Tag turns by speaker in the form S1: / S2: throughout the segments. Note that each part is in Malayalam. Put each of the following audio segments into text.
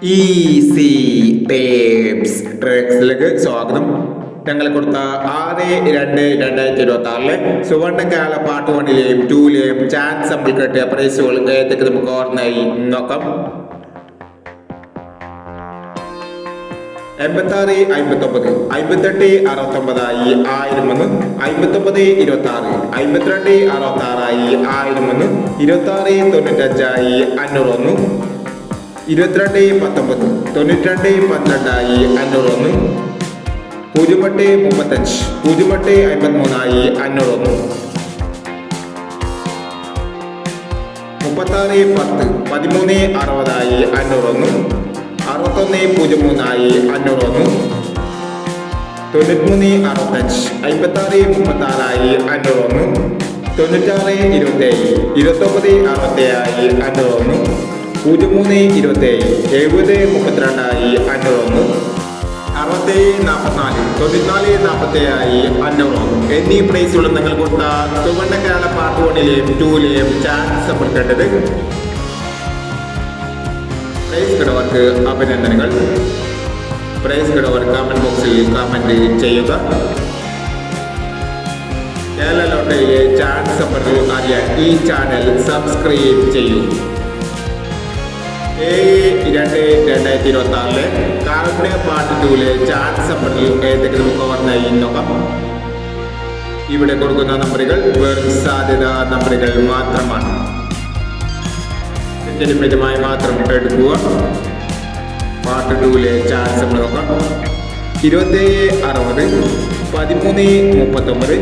S1: ഈസി ടേപ്സ് ട്രേക്സിലേക്ക് സ്വാഗതം. ഞങ്ങൾ കൊടുത്ത 6/2/2026 സുവർണകാല പാർട്ട് 1ലെയും 2ലെയും ചാൻസ് സാമ്പിൾ കിട്ടിയ പ്രൈസുകൾ ഏതൊക്കെ നമുക്ക് ഓർമ്മയായി നോക്കാം. 86, 59, 58, 69 1001, 59, 26, 52, 66 1001, 26, 95 501, 22, 19, 92, 12 501, 08, 35, 08, 53 501, 36, 10, 13, 60 501, 61, 03 501, 93, 65, 56, 36 501, 96, 27, 29, 67 501, 03, 27, 70, 32 501, 60, 44, 94, 47 501 എന്നീ പ്രൈസുകൾ നിങ്ങൾ കൊടുത്ത സുവർണകാല പാർട്ട് 1ലെയും 2ലെയും ചാൻസ് പെടുത്തേണ്ടത്. പ്രൈസ് കിടവർക്ക് അഭിനന്ദനങ്ങൾ. പ്രൈസ് കിടവർ കമന്റ് ബോക്സിൽ കമന്റ് ചെയ്യുക. കേരള ലോട്ടറിയിലെ ചാൻസ് അറിയാൻ ഈ ചാനൽ സബ്സ്ക്രൈബ് ചെയ്യൂ. 7/2/2026 കാലത്തിന്റെ പാർട്ട് 2ലെ ചാൻസ് ഏതൊക്കെ നമുക്ക് ഓർമ്മയായി നോക്കാം. ഇവിടെ കൊടുക്കുന്ന നമ്പറുകൾ വെറും സാധ്യത നമ്പറുകൾ മാത്രമാണ്. മിതമായി മാത്രം എടുക്കുക. പാർട്ട് 2ലെ ചാൻസ് നോക്കാം. 27, 60, 13, 39, 03,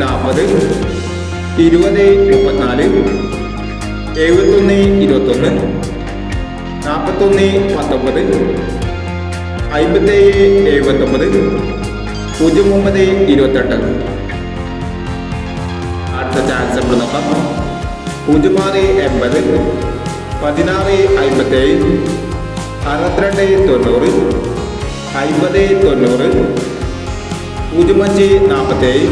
S1: 40, 20, 34, 71, 21, 41, 19, 57, 79, 09, 28. അടുത്ത ചാൻസ് നമ്മൾ നോക്കാം. 06, 80, 16, 57, 62, 90, 50, 90, 05, 47,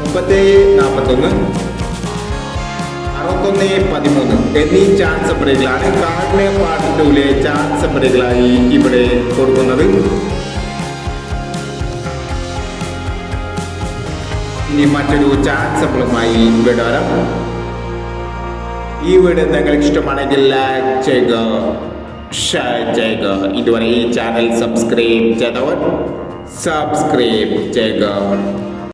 S1: 37, 41, 61, 13 എന്നീ ചാൻസ് നമ്പറുകളാണ് കാർഡിലെ പാർട്ട് 2ലെ ചാൻസ് നമ്പറുകളായി ഇവിടെ കൊടുക്കുന്നത്. ഇനി മറ്റൊരു ചാൻസ് നമ്പറുമായി ഇവിടെ വരാം. ഈ വീഡിയോ നിങ്ങൾക്ക് ഇഷ്ടമാണെങ്കിൽ ലൈക്ക് ചെയ്യുക, ഷെയർ ചെയ്യുക. ഇതുവരെ ഈ ചാനൽ സബ്സ്ക്രൈബ് ചെയ്തവർ സബ്സ്ക്രൈബ് ചെയ്യുക.